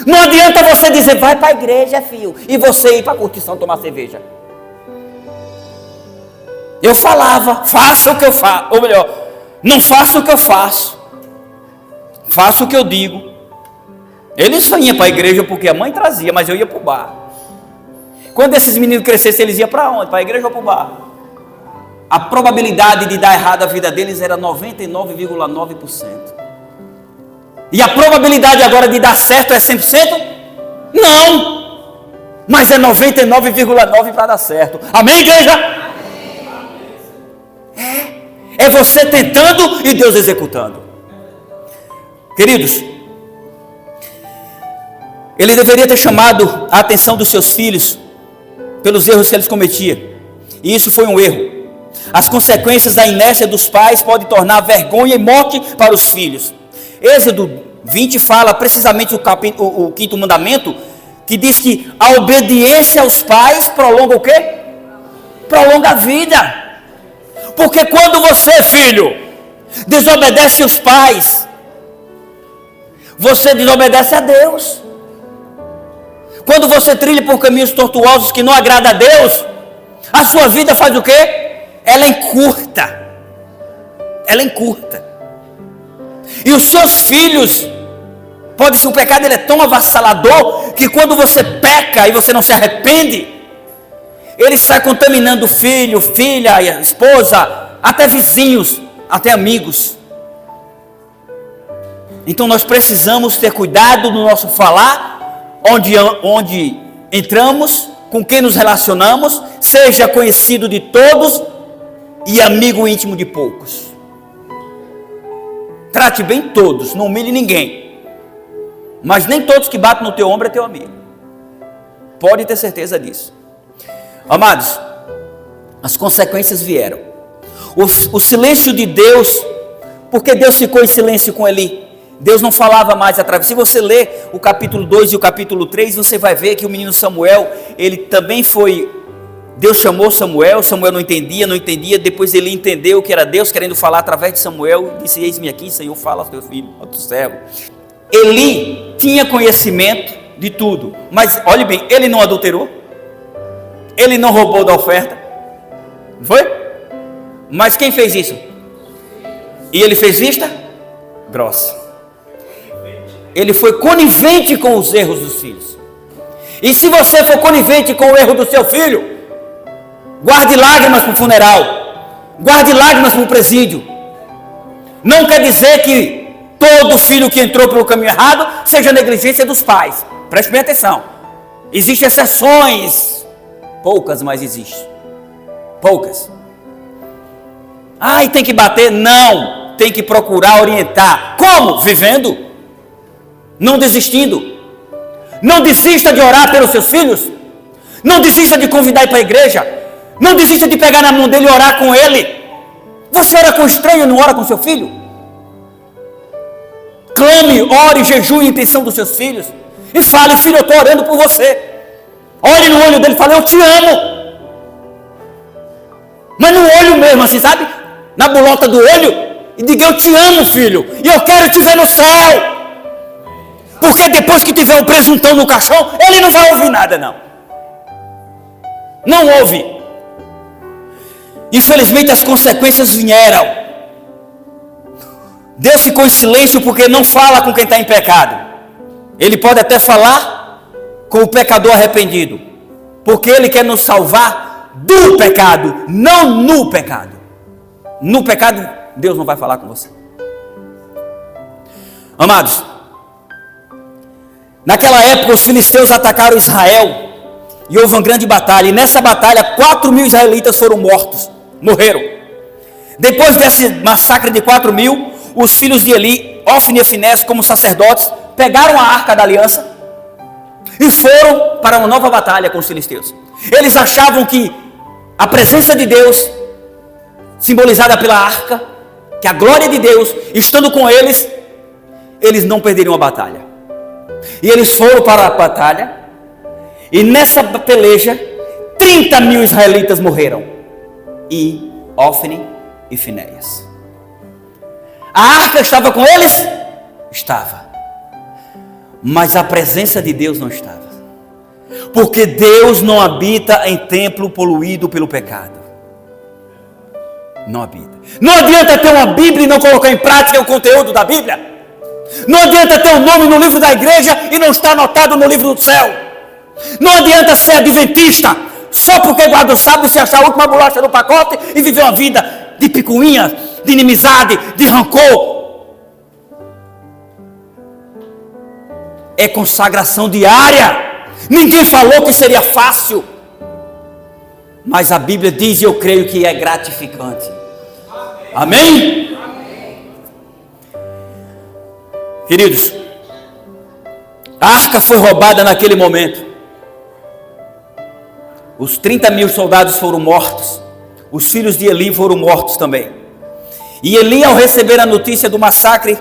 Não adianta você dizer, vai para a igreja, filho, e você ir para a curtição tomar cerveja. Eu falava, faça o que eu faço, ou melhor, não faça o que eu faço. faço o que eu digo. Ele só ia para a igreja porque a mãe trazia, mas eu ia para o bar. Quando esses meninos crescessem, eles iam para onde? Para a igreja ou para o bar? A probabilidade de dar errado a vida deles era 99,9%. E a probabilidade agora de dar certo é 100%? Não! Mas é 99,9% para dar certo. Amém, igreja? É você tentando e Deus executando. Queridos, ele deveria ter chamado a atenção dos seus filhos pelos erros que eles cometiam. E isso foi um erro. As consequências da inércia dos pais podem tornar vergonha e morte para os filhos. Êxodo 20 fala precisamente o quinto mandamento, que diz que a obediência aos pais prolonga o quê? Prolonga a vida. Porque quando você, filho, desobedece os pais, você desobedece a Deus. Quando você trilha por caminhos tortuosos que não agradam a Deus, a sua vida faz o quê? Ela encurta. Ela encurta. E os seus filhos, pode ser, o pecado ele é tão avassalador, que quando você peca e você não se arrepende, ele sai contaminando o filho, filha, esposa, até vizinhos, até amigos. Então nós precisamos ter cuidado no nosso falar, onde entramos, com quem nos relacionamos, seja conhecido de todos e amigo íntimo de poucos. Trate bem todos, não humilhe ninguém. Mas nem todos que batem no teu ombro é teu amigo. Pode ter certeza disso. Amados, as consequências vieram. O silêncio de Deus, porque Deus ficou em silêncio com Eli. Deus não falava mais através. Se você ler o capítulo 2 e o capítulo 3, você vai ver que o menino Samuel, ele também foi... Deus chamou Samuel, Samuel não entendia, depois ele entendeu que era Deus querendo falar através de Samuel, e disse: eis-me aqui, Senhor, fala ao teu filho, ao teu servo. Eli tinha conhecimento de tudo, mas olhe bem, ele não adulterou, ele não roubou da oferta, não foi? Mas quem fez isso? E ele fez vista grossa. Ele foi conivente com os erros dos filhos. E se você for conivente com o erro do seu filho, guarde lágrimas para o funeral, guarde lágrimas para o presídio. Não quer dizer que todo filho que entrou pelo caminho errado seja negligência dos pais. Preste bem atenção. Existem exceções, poucas, mas existem. Poucas. E tem que bater? Não, tem que procurar orientar. Como? Vivendo, não desistindo. Não desista de orar pelos seus filhos. Não desista de convidar ele para a igreja. Não desista de pegar na mão dele e orar com ele. Você ora com estranho, não ora com seu filho? Clame, ore, jejue em intenção dos seus filhos. E fale: filho, eu estou orando por você. Olhe no olho dele e fale: eu te amo. Mas no olho mesmo, assim, sabe? Na bolota do olho. E diga: eu te amo, filho. E eu quero te ver no céu. Porque depois que tiver o presuntão no caixão, ele não vai ouvir nada, não. Não ouve. Infelizmente as consequências vieram. Deus ficou em silêncio porque não fala com quem está em pecado. Ele pode até falar com o pecador arrependido, porque Ele quer nos salvar do pecado, não no pecado. No pecado Deus não vai falar com você. Amados, naquela época os filisteus atacaram Israel e houve uma grande batalha, e nessa batalha 4.000 israelitas foram morreram. Depois desse massacre de 4.000, os filhos de Eli, Ofni e Finés, como sacerdotes, pegaram a arca da aliança e foram para uma nova batalha com os filisteus. Eles achavam que a presença de Deus, simbolizada pela arca, que a glória de Deus, estando com eles, eles não perderiam a batalha. E eles foram para a batalha, e nessa peleja 30.000 israelitas morreram, e Ofni e Finéias. A arca estava com eles? Estava. Mas a presença de Deus não estava. Porque Deus não habita em templo poluído pelo pecado. Não habita. Não adianta ter uma Bíblia e não colocar em prática o conteúdo da Bíblia. Não adianta ter o nome no livro da igreja e não estar anotado no livro do céu. Não adianta ser adventista só porque guarda o sábado, se achar a última bolacha do pacote e viver uma vida de picuinhas, de inimizade, de rancor. É consagração diária. Ninguém falou que seria fácil, mas a Bíblia diz, e eu creio que é gratificante. Amém? Queridos, a arca foi roubada naquele momento. Os 30.000 soldados foram mortos. Os filhos de Eli foram mortos também. E Eli, ao receber a notícia do massacre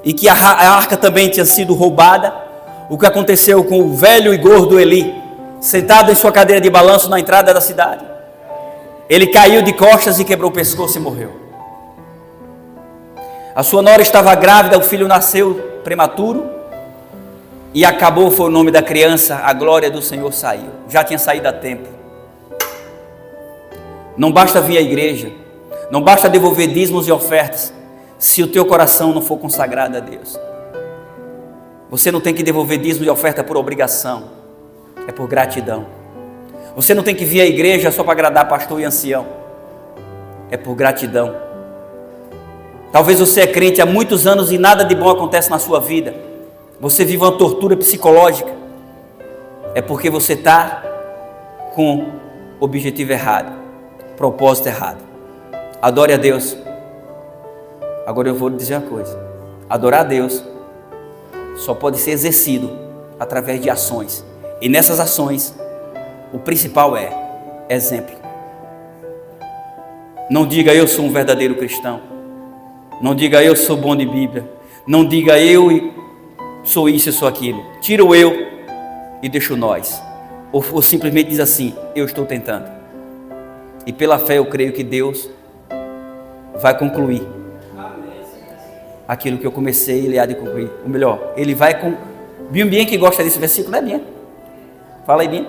e que a arca também tinha sido roubada, o que aconteceu com o velho e gordo Eli, sentado em sua cadeira de balanço na entrada da cidade? Ele caiu de costas e quebrou o pescoço e morreu. A sua nora estava grávida, o filho nasceu prematuro e acabou, foi o nome da criança, a glória do Senhor saiu. Já tinha saído a tempo. Não basta vir à igreja, não basta devolver dízimos e ofertas, se o teu coração não for consagrado a Deus. Você não tem que devolver dízimo e oferta por obrigação, é por gratidão. Você não tem que vir à igreja só para agradar pastor e ancião, é por gratidão. Talvez você é crente há muitos anos e nada de bom acontece na sua vida. Você vive uma tortura psicológica. É porque você está com objetivo errado, propósito errado. Adore a Deus. Agora eu vou dizer uma coisa. Adorar a Deus só pode ser exercido através de ações. E nessas ações, o principal é exemplo. Não diga eu sou um verdadeiro cristão. Não diga eu sou bom de Bíblia. Não diga eu sou isso e sou aquilo. Tira o eu e deixa o nós. Ou simplesmente diz assim, eu estou tentando. E pela fé eu creio que Deus vai concluir aquilo que eu comecei, Ele há de concluir. Ou melhor, Ele vai com... Bem que gosta desse versículo, né, Bia? Fala aí, Bia.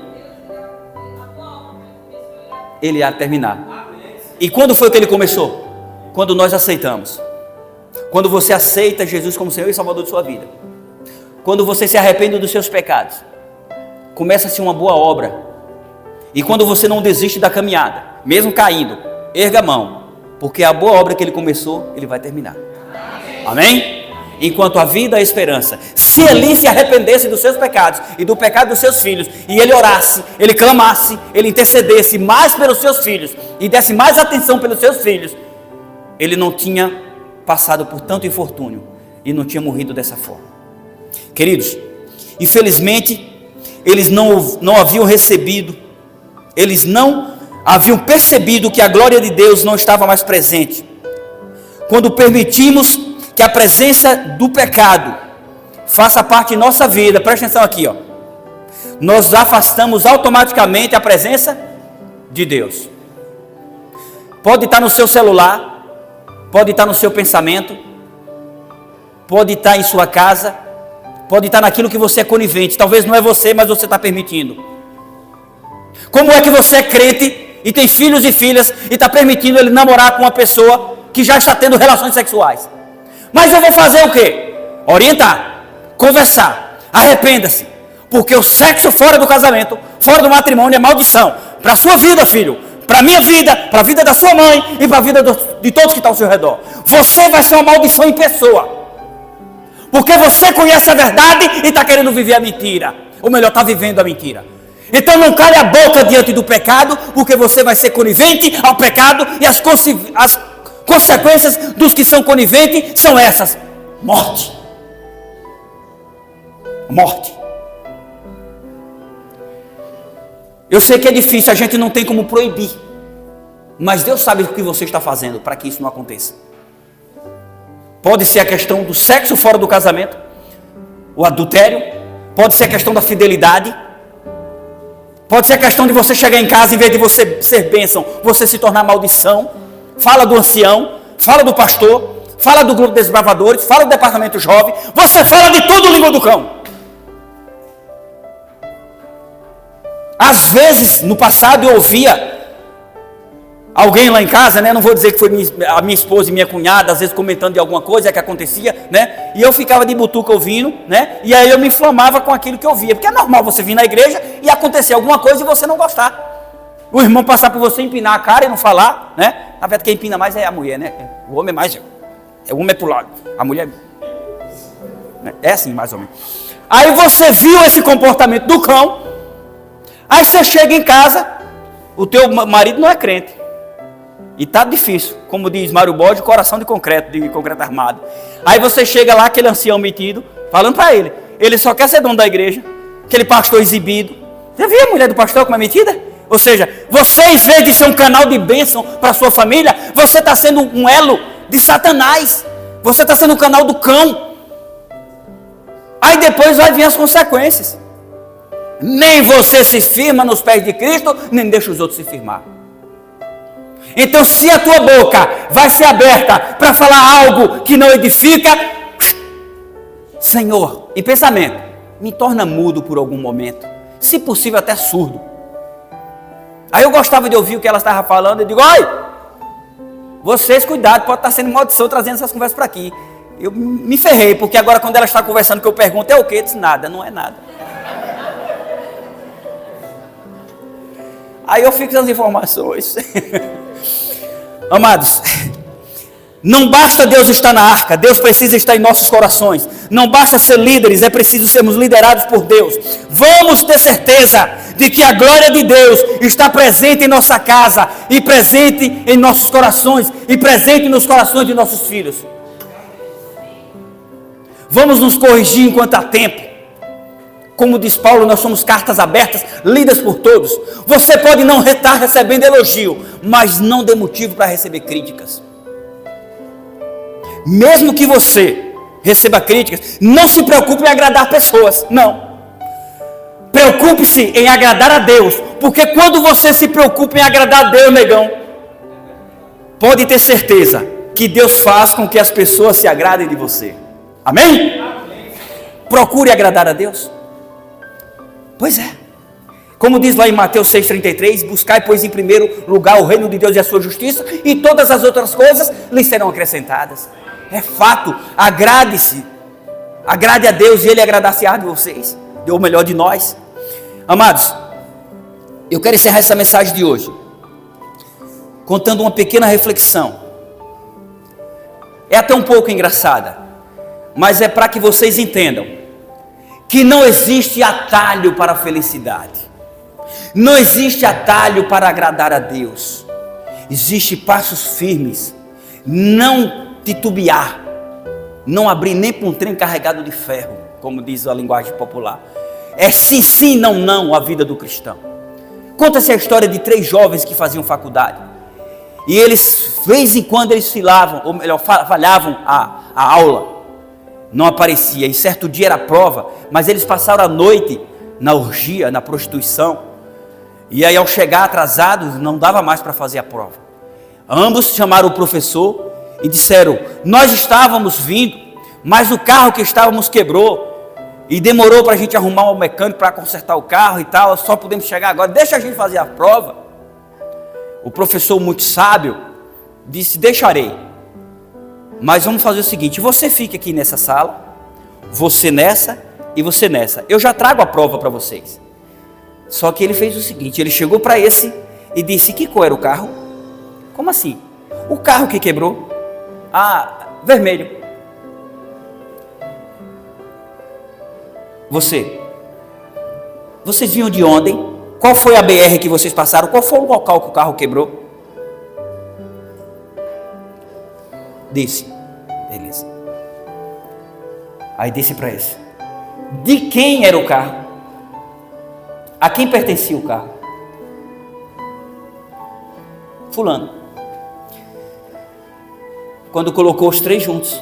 Ele há de terminar. E quando foi que Ele começou? Quando nós aceitamos. Quando você aceita Jesus como Senhor e Salvador de sua vida. Quando você se arrepende dos seus pecados. Começa-se uma boa obra. E quando você não desiste da caminhada, mesmo caindo, erga a mão, porque a boa obra que Ele começou, Ele vai terminar. Amém? Enquanto a vida e a esperança. Se Eli se arrependesse dos seus pecados e do pecado dos seus filhos, e ele orasse, ele clamasse, ele intercedesse mais pelos seus filhos e desse mais atenção pelos seus filhos, ele não tinha passado por tanto infortúnio e não tinha morrido dessa forma. Queridos, infelizmente, eles não haviam recebido, eles não haviam percebido que a glória de Deus não estava mais presente. Quando permitimos que a presença do pecado faça parte de nossa vida, presta atenção aqui, ó, nós afastamos automaticamente a presença de Deus. Pode estar no seu celular, pode estar no seu pensamento, pode estar em sua casa, pode estar naquilo que você é conivente. Talvez não é você, mas você está permitindo. Como é que você é crente e tem filhos e filhas e está permitindo ele namorar com uma pessoa que já está tendo relações sexuais? Mas eu vou fazer o quê? Orientar, conversar, arrependa-se, porque o sexo fora do casamento, fora do matrimônio é maldição para a sua vida, filho, para a minha vida, para a vida da sua mãe e para a vida de todos que estão ao seu redor. Você vai ser uma maldição em pessoa, porque você conhece a verdade e está querendo viver a mentira, ou melhor, está vivendo a mentira. Então não cale a boca diante do pecado, porque você vai ser conivente ao pecado e as consequências dos que são coniventes são essas: morte. Morte. Eu sei que é difícil, a gente não tem como proibir, mas Deus sabe o que você está fazendo para que isso não aconteça. Pode ser a questão do sexo fora do casamento, o adultério, pode ser a questão da fidelidade, pode ser a questão de você chegar em casa, em vez de você ser bênção, você se tornar maldição. Fala do ancião, fala do pastor, fala do grupo de desbravadores, fala do departamento jovem, você fala de tudo língua do cão. Às vezes, no passado, eu ouvia alguém lá em casa, né? Não vou dizer que foi a minha esposa e minha cunhada, às vezes comentando de alguma coisa que acontecia, né? E eu ficava de butuca ouvindo, né? E aí eu me inflamava com aquilo que eu via, porque é normal você vir na igreja e acontecer alguma coisa e você não gostar. O irmão passar por você, empinar a cara e não falar, né? Na verdade, quem empina mais é a mulher, né? O homem é mais, o homem é pro lado, a mulher é assim, mais ou menos. Aí você viu esse comportamento do cão, aí você chega em casa, o teu marido não é crente, e tá difícil, como diz Mário Bode, coração de concreto armado. Aí você chega lá, aquele ancião metido, falando para ele só quer ser dono da igreja, aquele pastor exibido. Você viu a mulher do pastor como é metida? Ou seja, você, em vez de ser um canal de bênção para a sua família, você está sendo um elo de Satanás, você está sendo um canal do cão. Aí depois vai vir as consequências. Nem você se firma nos pés de Cristo, nem deixa os outros se firmar. Então, se a tua boca vai ser aberta para falar algo que não edifica, Senhor, em pensamento, me torna mudo por algum momento, se possível até surdo. Aí eu gostava de ouvir o que ela estava falando, e digo, oi, vocês cuidado, pode estar sendo maldição trazendo essas conversas para aqui. Eu me ferrei, porque agora quando ela está conversando, que eu pergunto, é o quê? Eu disse, nada, não é nada. Aí eu fico nas informações. Amados, não basta Deus estar na arca, Deus precisa estar em nossos corações. Não basta ser líderes, é preciso sermos liderados por Deus. Vamos ter certeza de que a glória de Deus está presente em nossa casa, e presente em nossos corações, e presente nos corações de nossos filhos. Vamos nos corrigir enquanto há tempo. Como diz Paulo, nós somos cartas abertas, lidas por todos. Você pode não estar recebendo elogio, mas não dê motivo para receber críticas. Mesmo que você receba críticas, não se preocupe em agradar pessoas, não. Preocupe-se em agradar a Deus, porque quando você se preocupa em agradar a Deus, negão, pode ter certeza que Deus faz com que as pessoas se agradem de você. Amém? Procure agradar a Deus. Pois é. Como diz lá em Mateus 6,33, buscai, pois, em primeiro lugar o reino de Deus e a sua justiça, e todas as outras coisas lhes serão acrescentadas. É fato, agrade-se, agrade a Deus e Ele agradar-se-á de vocês, ou melhor, de nós. Amados, eu quero encerrar essa mensagem de hoje contando uma pequena reflexão. É até um pouco engraçada, mas é para que vocês entendam que não existe atalho para a felicidade, não existe atalho para agradar a Deus. Existe passos firmes, não titubear, não abrir nem para um trem carregado de ferro, como diz a linguagem popular. É sim, sim, não, não a vida do cristão. Conta-se a história de 3 jovens que faziam faculdade, e eles, de vez em quando, eles ou melhor, falhavam a aula, não aparecia, e certo dia era a prova, mas eles passaram a noite na orgia, na prostituição, e aí ao chegar atrasados, não dava mais para fazer a prova. Ambos chamaram o professor e disseram, nós estávamos vindo, mas o carro que estávamos quebrou, e demorou para a gente arrumar um mecânico para consertar o carro e tal, só podemos chegar agora, deixa a gente fazer a prova. O professor, muito sábio, disse, deixarei, mas vamos fazer o seguinte, você fica aqui nessa sala, você nessa e você nessa, eu já trago a prova para vocês. Só que ele fez o seguinte, ele chegou para esse e disse, que cor era o carro? Como assim? O carro que quebrou? Ah, vermelho. Vocês vinham de onde? Qual foi a BR que vocês passaram? Qual foi o local que o carro quebrou? Disse. Beleza. Aí disse para esse, de quem era o carro? A quem pertencia o carro? Fulano. Quando colocou os 3 juntos,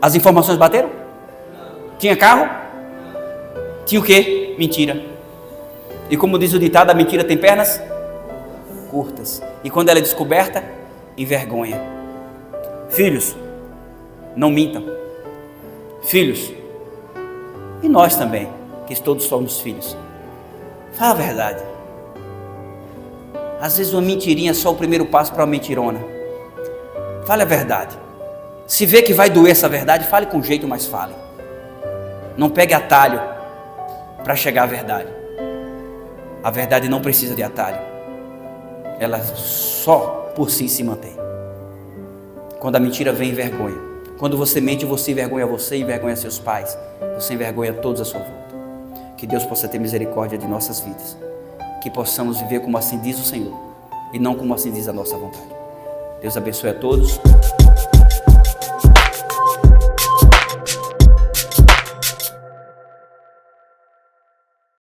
as informações bateram? Tinha carro? Tinha o quê? Mentira. E como diz o ditado, a mentira tem pernas curtas, e quando ela é descoberta, envergonha. Filhos, não mintam. Filhos, e nós também, que todos somos filhos, fala a verdade. Às vezes uma mentirinha é só o primeiro passo para uma mentirona. Fale a verdade. Se vê que vai doer essa verdade, fale com jeito, mas fale. Não pegue atalho para chegar à verdade. A verdade não precisa de atalho. Ela só por si se mantém. Quando a mentira vem, envergonha. Quando você mente, você envergonha seus pais. Você envergonha todos à sua volta. Que Deus possa ter misericórdia de nossas vidas. Que possamos viver como assim diz o Senhor. E não como assim diz a nossa vontade. Deus abençoe a todos.